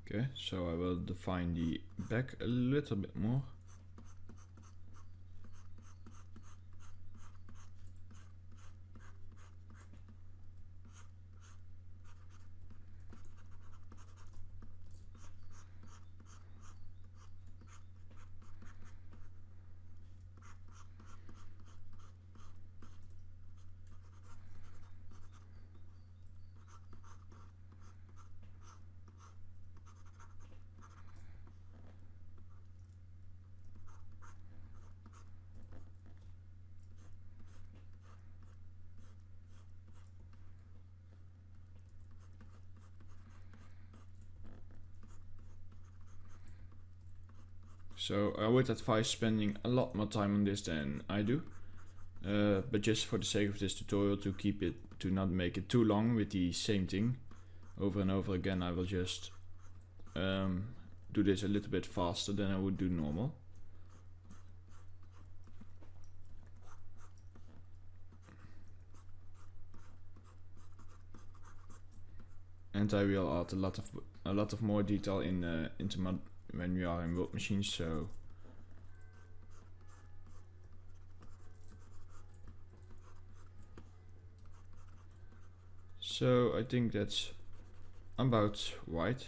Okay, so I will define the back a little bit more. So I would advise spending a lot more time on this than I do. But just for the sake of this tutorial, to not make it too long with the same thing over and over again, I will just do this a little bit faster than I would do normal. And I will add a lot of more detail into when we are in World Machines. So I think that's about right.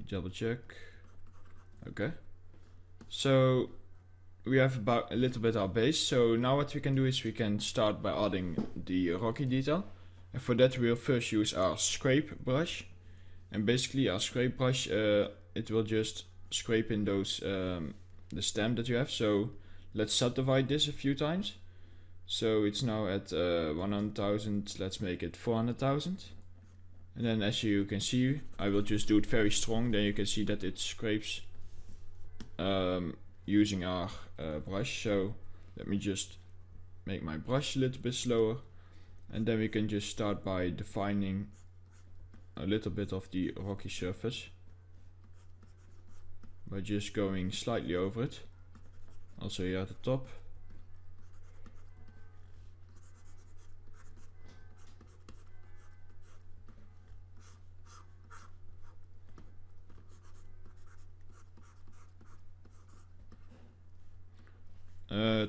Double check. Okay. So we have about a little bit our base. So now what we can do is we can start by adding the rocky detail. And for that we'll first use our scrape brush. And basically our scrape brush, it will just scrape in those the stamp that you have. So let's subdivide this a few times. So it's now at 100,000, let's make it 400,000. And then as you can see, I will just do it very strong, then you can see that it scrapes using our brush. So let me just make my brush a little bit slower. And then we can just start by defining a little bit of the rocky surface by just going slightly over it, also here at the top.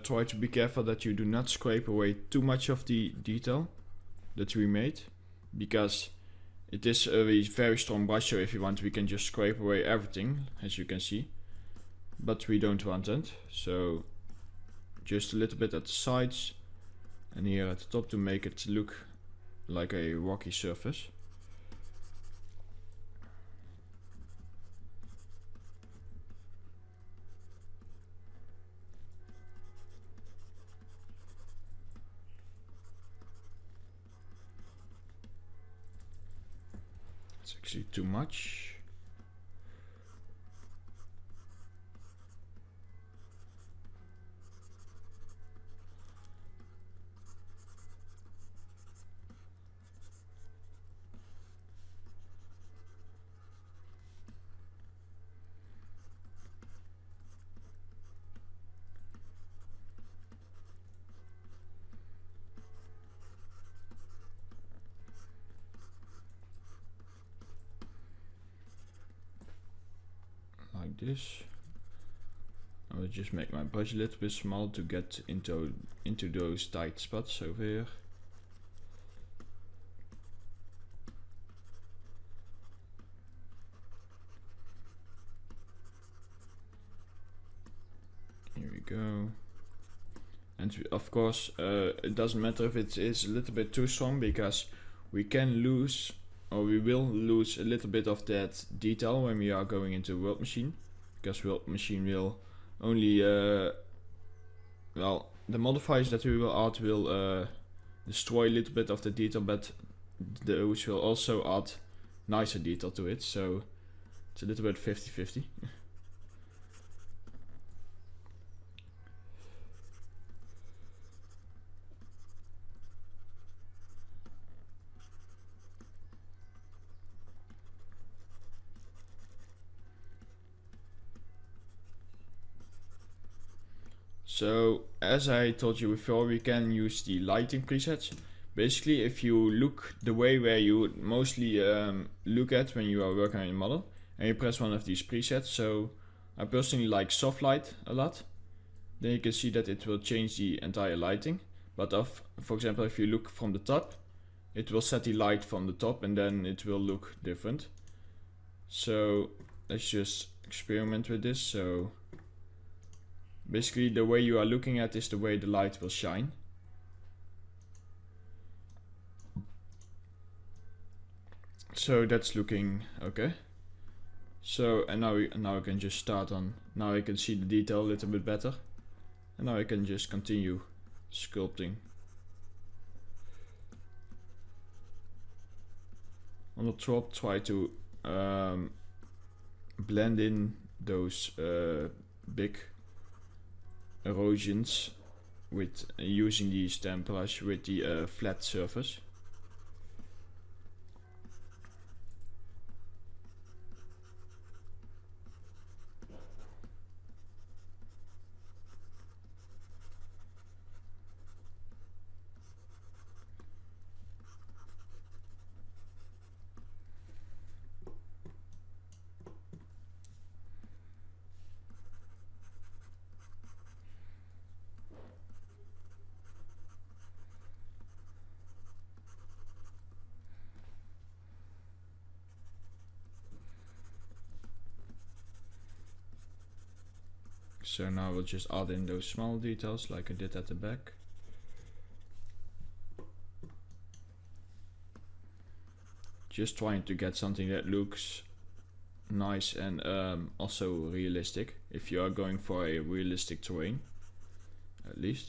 Try to be careful that you do not scrape away too much of the detail that we made, because it is a very strong brush, so if you want we can just scrape away everything, as you can see, but we don't want it. So just a little bit at the sides and here at the top to make it look like a rocky surface. It's actually too much. Like this. I will just make my brush a little bit small to get into those tight spots over here. Here we go. And of course, it doesn't matter if it is a little bit too strong, because we can lose, or we will lose a little bit of that detail when we are going into World Machine, because World Machine will only, well, the modifiers that we will add will destroy a little bit of the detail, but those will also add nicer detail to it, so it's a little bit 50-50. So as I told you before, we can use the lighting presets, basically if you look the way where you mostly look at when you are working on your model, and you press one of these presets, so I personally like soft light a lot, then you can see that it will change the entire lighting. But for example, if you look from the top, it will set the light from the top and then it will look different. So let's just experiment with this. So basically the way you are looking at is the way the light will shine. So that's looking okay. So, and now I can just start on, now I can see the detail a little bit better. And now I can just continue sculpting. On the top, try to blend in those big erosions with using the stamp brush with the flat surface. So now we'll just add in those small details like I did at the back. Just trying to get something that looks nice and also realistic, if you are going for a realistic terrain, at least.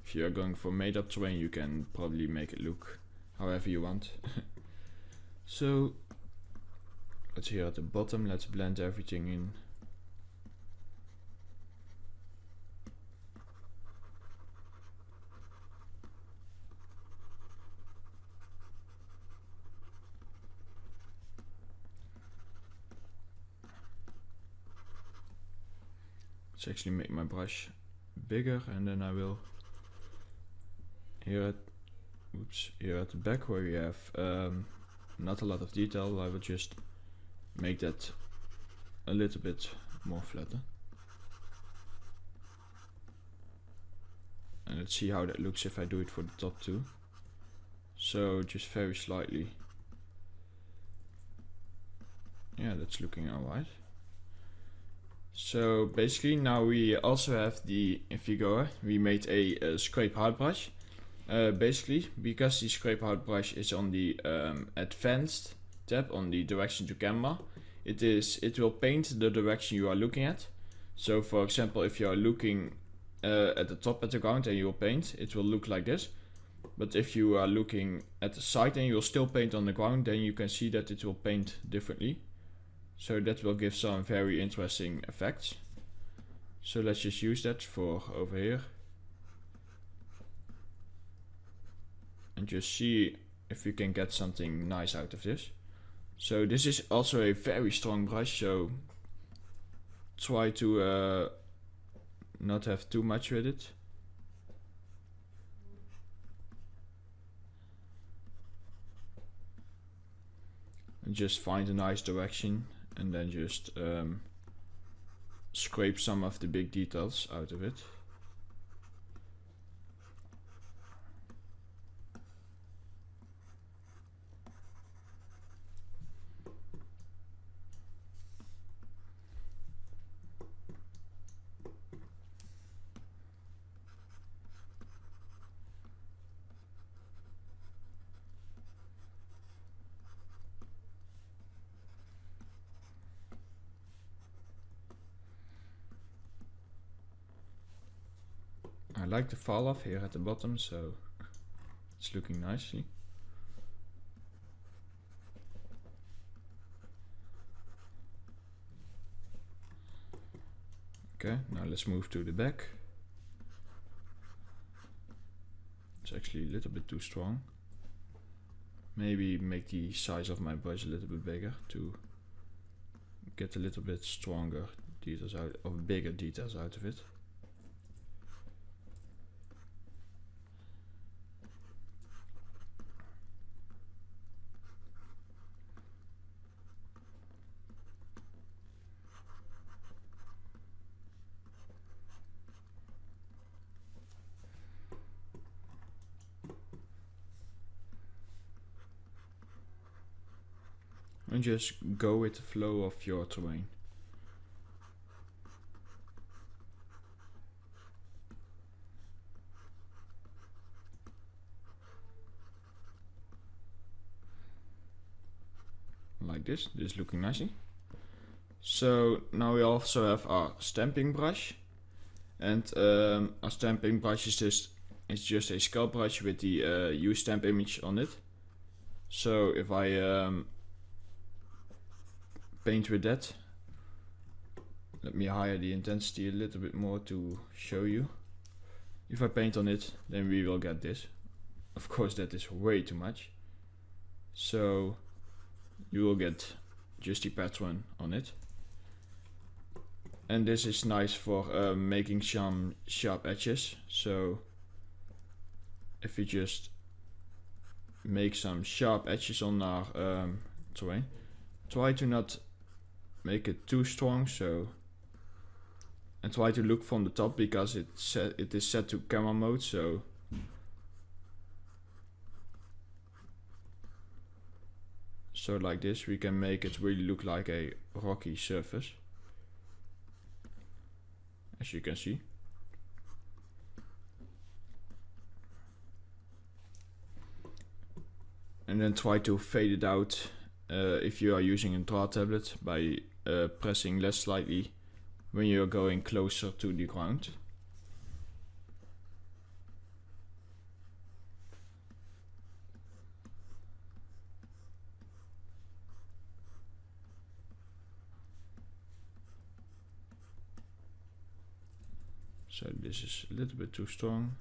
If you are going for made up terrain, you can probably make it look however you want. So let's here at the bottom, let's blend everything in. Let's actually make my brush bigger, and then I will here at the back where we have not a lot of detail, I will just make that a little bit more flatter. And let's see how that looks if I do it for the top too. So just very slightly. Yeah, that's looking alright. So basically now we also have the, if you go, we made a scrape hard brush. Basically, because the scrape hard brush is on the advanced tab on the direction to camera, it will paint the direction you are looking at. So for example, if you are looking at the top at the ground and you will paint, it will look like this. But if you are looking at the side and you will still paint on the ground, then you can see that it will paint differently. So that will give some very interesting effects. So let's just use that for over here. And just see if we can get something nice out of this. So this is also a very strong brush, so try to not have too much with it. And just find a nice direction and then just scrape some of the big details out of it. I like the fall off here at the bottom, so it's looking nicely. Okay, now let's move to the back. It's actually a little bit too strong. Maybe make the size of my brush a little bit bigger to get a little bit stronger details out, or bigger details out of it. and just go with the flow of your terrain. Like this is looking nicely. So now we also have our stamping brush, and our stamping brush is just a sculpt brush with the use stamp image on it. So if I paint with that, let me higher the intensity a little bit more to show you. If I paint on it, then we will get this. Of course that is way too much, so you will get just the pattern on it. And this is nice for making some sharp edges. So if we just make some sharp edges on our terrain, try to not make it too strong, and try to look from the top, because it is set to camera mode, so like this we can make it really look like a rocky surface, as you can see. And then try to fade it out if you are using a draw tablet by pressing less slightly when you're going closer to the ground. So this is a little bit too strong.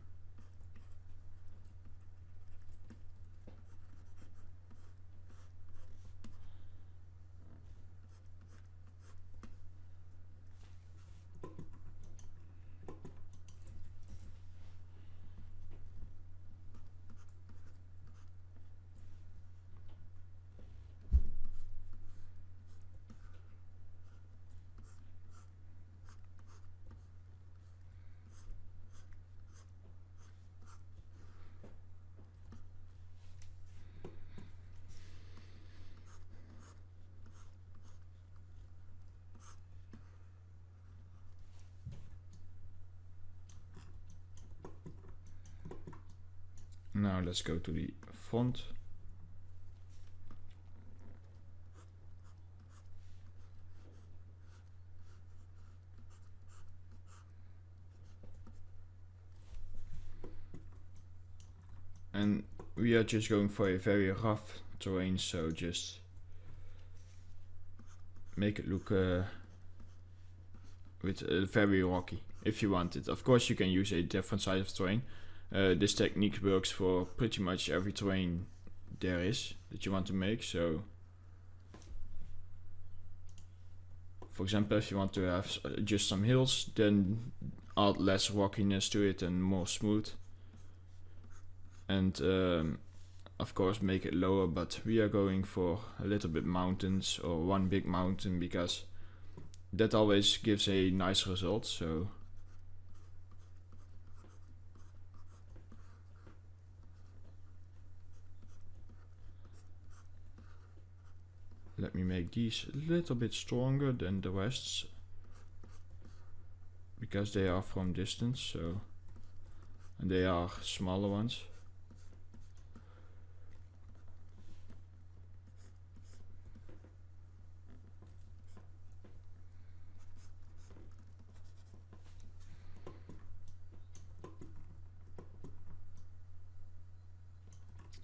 Now let's go to the font. And we are just going for a very rough terrain, so just make it look very rocky if you want it. Of course you can use a different size of terrain. This technique works for pretty much every terrain there is that you want to make. So for example, if you want to have just some hills, then add less rockiness to it and more smooth. And of course make it lower, but we are going for a little bit mountains or one big mountain, because that always gives a nice result. So let me make these a little bit stronger than the rest, because they are from distance, so, and they are smaller ones.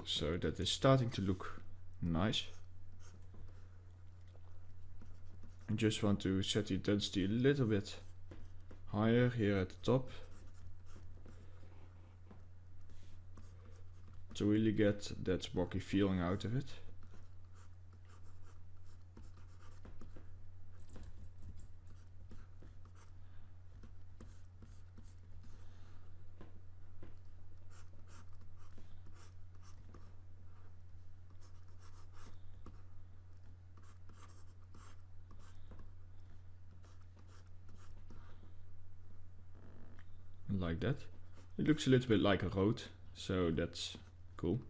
So that is starting to look nice. I just want to set the intensity a little bit higher here at the top to really get that rocky feeling out of it. Like that. It looks a little bit like a road, so that's cool.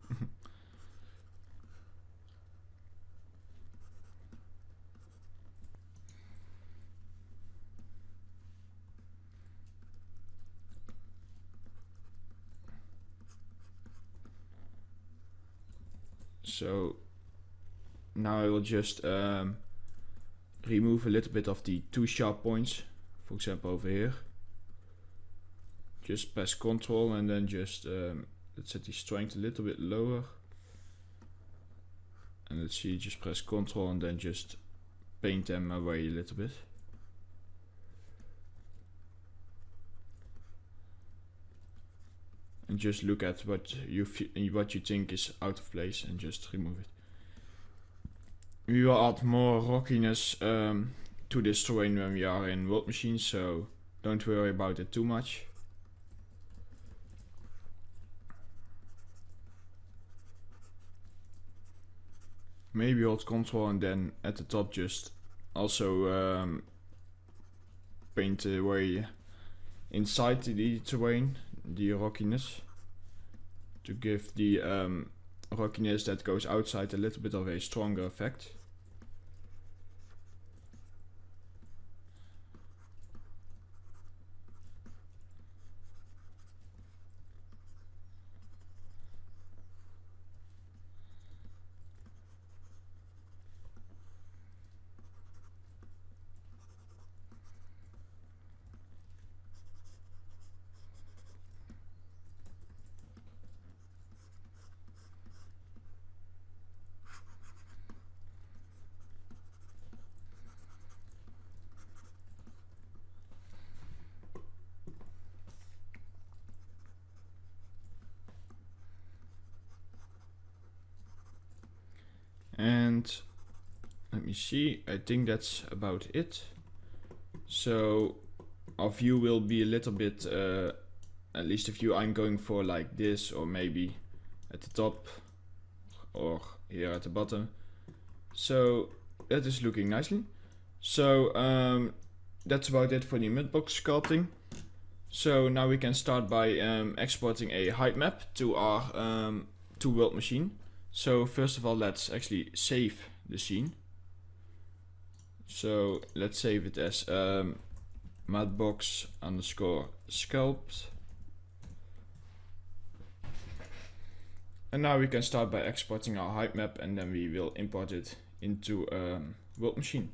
So now I will just remove a little bit of the too sharp points, for example over here. Just press Ctrl and then just let's set the strength a little bit lower. And let's see, just press Ctrl and then just paint them away a little bit. And just look at what you think is out of place and just remove it. We will add more rockiness to this terrain when we are in World Machine, so don't worry about it too much. Maybe hold Ctrl and then at the top just also paint away inside the terrain the rockiness, to give the rockiness that goes outside a little bit of a stronger effect. And let me see, I think that's about it. So our view will be a little bit, at least a view I'm going for like this, or maybe at the top or here at the bottom. So that is looking nicely. So that's about it for the Mudbox sculpting. So now we can start by exporting a height map to our World Machine. So first of all, let's actually save the scene. So let's save it as Mudbox _ sculpt. And now we can start by exporting our height map, and then we will import it into World Machine.